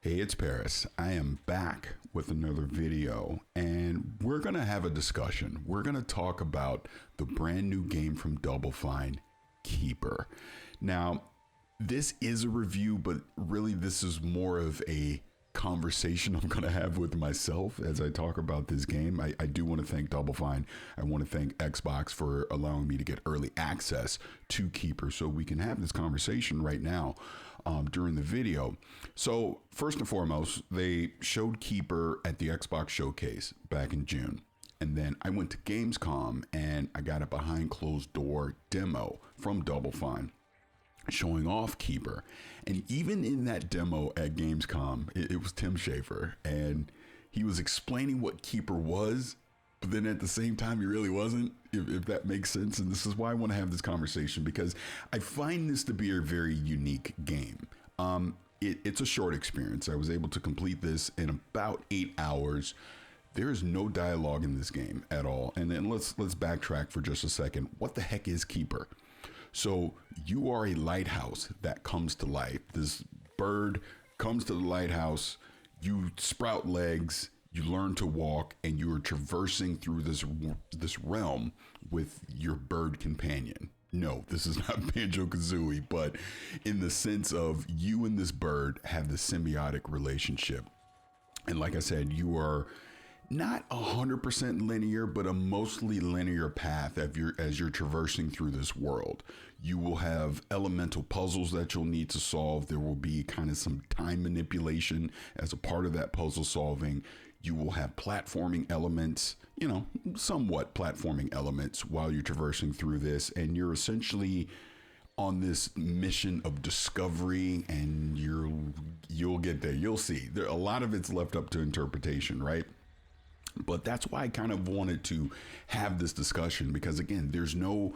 Hey, it's Paris. I am back with another video, and we're going to have a discussion. We're going to talk about the brand new game from Double Fine, Keeper. Now, this is a review, but really this is more of a conversation I'm going to have with myself as I talk about this game. I do want to thank Double Fine. I want to thank Xbox for allowing me to get early access to Keeper so we can have this conversation right now during the video. So first and foremost, they showed Keeper at the Xbox Showcase back in June. And then I went to Gamescom and I got a behind closed door demo from Double Fine showing off Keeper. And even in that demo at Gamescom, it was Tim Schafer, and he was explaining what Keeper was, but then at the same time, he really wasn't, if that makes sense. And this is why I want to have this conversation, because I find this to be a very unique game. It's a short experience. I was able to complete this in about 8 hours. There is no dialogue in this game at all. And then let's backtrack for just a second. What the heck is Keeper? So you are a lighthouse that comes to life. This bird comes to the lighthouse, you sprout legs, you learn to walk, and you are traversing through this realm with your bird companion. No, this is not Banjo-Kazooie, but in the sense of you and this bird have this symbiotic relationship. And like I said, you are not 100% linear, but a mostly linear path as you're traversing through this world. You will have elemental puzzles that you'll need to solve. There will be kind of some time manipulation as a part of that puzzle solving. You will have platforming elements, somewhat platforming elements while you're traversing through this. And you're essentially on this mission of discovery, and you'll get there. You'll see. A lot of it's left up to interpretation, right? But that's why I kind of wanted to have this discussion, because again, there's no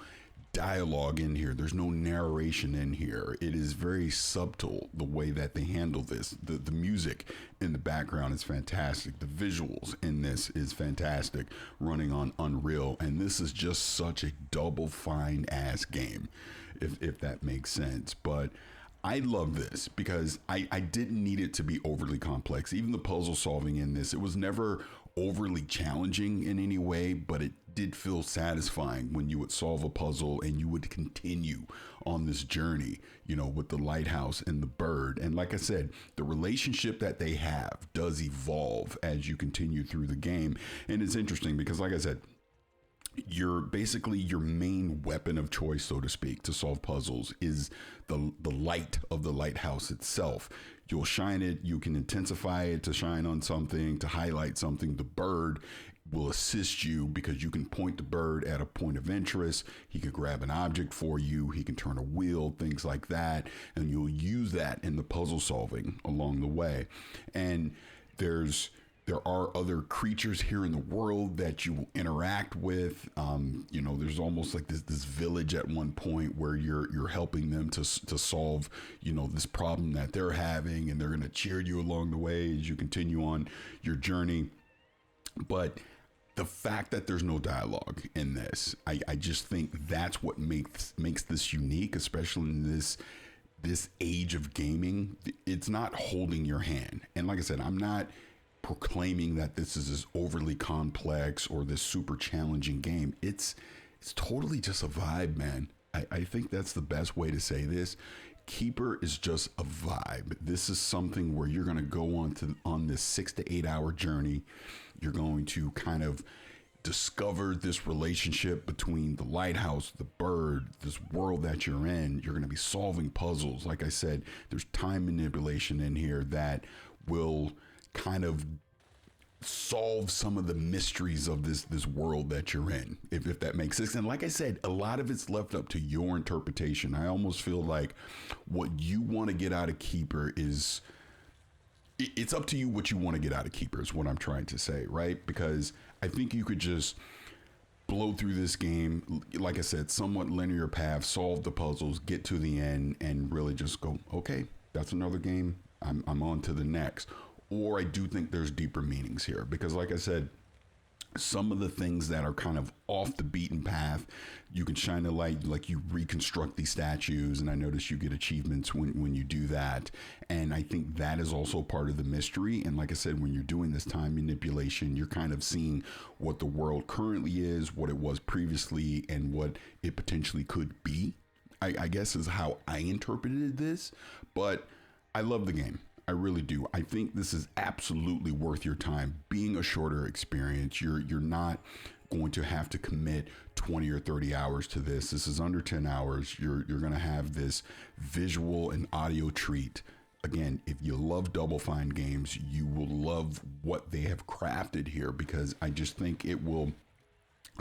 dialogue in here. There's no narration in here. It is very subtle the way that they handle this. The music in the background is fantastic. The visuals in this is fantastic, running on Unreal. And this is just such a Double Fine ass game, if that makes sense. But I love this because I didn't need it to be overly complex. Even the puzzle solving in this, it was never overly challenging in any way, but it did feel satisfying when you would solve a puzzle and you would continue on this journey, with the lighthouse and the bird. And like I said, the relationship that they have does evolve as you continue through the game. And it's interesting because, like I said, you're basically your main weapon of choice, so to speak, to solve puzzles is the light of the lighthouse itself. You'll shine it. You can intensify it to shine on something, to highlight something. The bird will assist you because you can point the bird at a point of interest. He could grab an object for you. He can turn a wheel, things like that. And you'll use that in the puzzle solving along the way. And there are other creatures here in the world that you will interact with. There's almost like this village at one point where you're helping them to solve, this problem that they're having, and they're going to cheer you along the way as you continue on your journey. But the fact that there's no dialogue in this, I just think that's what makes this unique, especially in this age of gaming. It's not holding your hand. And like I said, I'm not proclaiming that this is this overly complex or this super challenging game. It's totally just a vibe, man. I think that's the best way to say this. Keeper is just a vibe. This is something where you're going to go on this 6 to 8 hour journey. You're going to kind of discover this relationship between the lighthouse, the bird, this world that you're in. You're going to be solving puzzles. Like I said, there's time manipulation in here that will kind of solve some of the mysteries of this world that you're in, if that makes sense. And like I said, a lot of it's left up to your interpretation. I almost feel like what you want to get out of Keeper is, it's up to you what you want to get out of Keeper is what I'm trying to say, right? Because I think you could just blow through this game, like I said, somewhat linear path, solve the puzzles, get to the end, and really just go, okay, that's another game. I'm on to the next. Or I do think there's deeper meanings here because, like I said, some of the things that are kind of off the beaten path, you can shine a light, like you reconstruct these statues, and I notice you get achievements when you do that. And I think that is also part of the mystery. And like I said, when you're doing this time manipulation, you're kind of seeing what the world currently is, what it was previously, and what it potentially could be. I guess is how I interpreted this, but I love the game. I really do. I think this is absolutely worth your time. Being a shorter experience, you're not going to have to commit 20 or 30 hours to this. This is under 10 hours. You're going to have this visual and audio treat. Again, if you love Double Fine games, you will love what they have crafted here, because I just think it will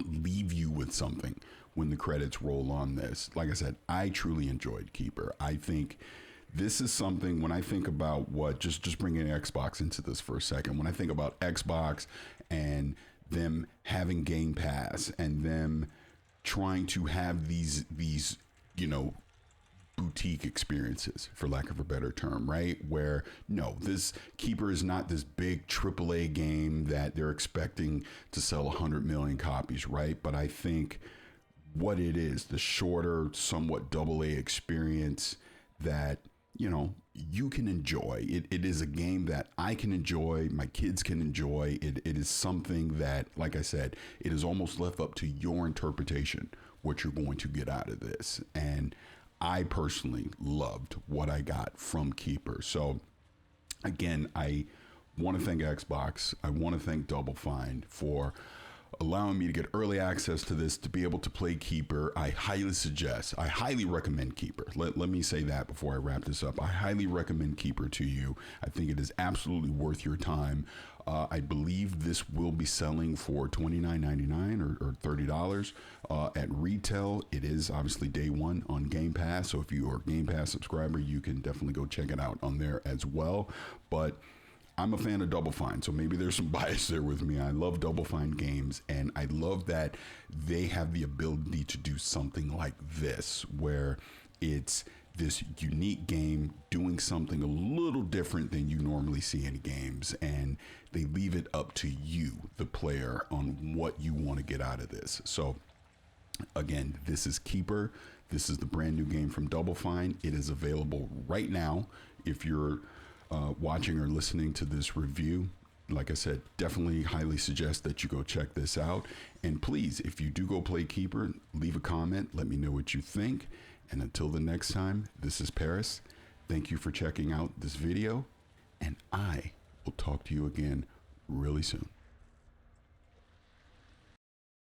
leave you with something when the credits roll on this. Like I said, I truly enjoyed Keeper. I think this is something, when I think about what, just bringing Xbox into this for a second, when I think about Xbox and them having Game Pass and them trying to have these boutique experiences, for lack of a better term, right? Where no, this Keeper is not this big AAA game that they're expecting to sell 100 million copies, right? But I think what it is, the shorter, somewhat AA experience that, you can enjoy. It is a game that I can enjoy, my kids can enjoy. It is something that, like I said, it is almost left up to your interpretation what you're going to get out of this. And I personally loved what I got from Keeper. So again, I want to thank Xbox. I want to thank Double Fine for allowing me to get early access to this, to be able to play Keeper. I highly recommend Keeper. Let me say that before I wrap this up. I highly recommend Keeper to you. I think it is absolutely worth your time. I believe this will be selling for $29.99 or $30 at retail. It is obviously day one on Game Pass. So if you are a Game Pass subscriber, you can definitely go check it out on there as well. But I'm a fan of Double Fine, so maybe there's some bias there with me. I love Double Fine games, and I love that they have the ability to do something like this, where it's this unique game doing something a little different than you normally see in games, and they leave it up to you, the player, on what you want to get out of this. So again, this is Keeper. This is the brand new game from Double Fine. It is available right now. If you're watching or listening to this review, like I said, definitely highly suggest that you go check this out. And please, if you do go play Keeper, leave a comment. Let me know what you think. And until the next time, this is Paris. Thank you for checking out this video, and I will talk to you again really soon.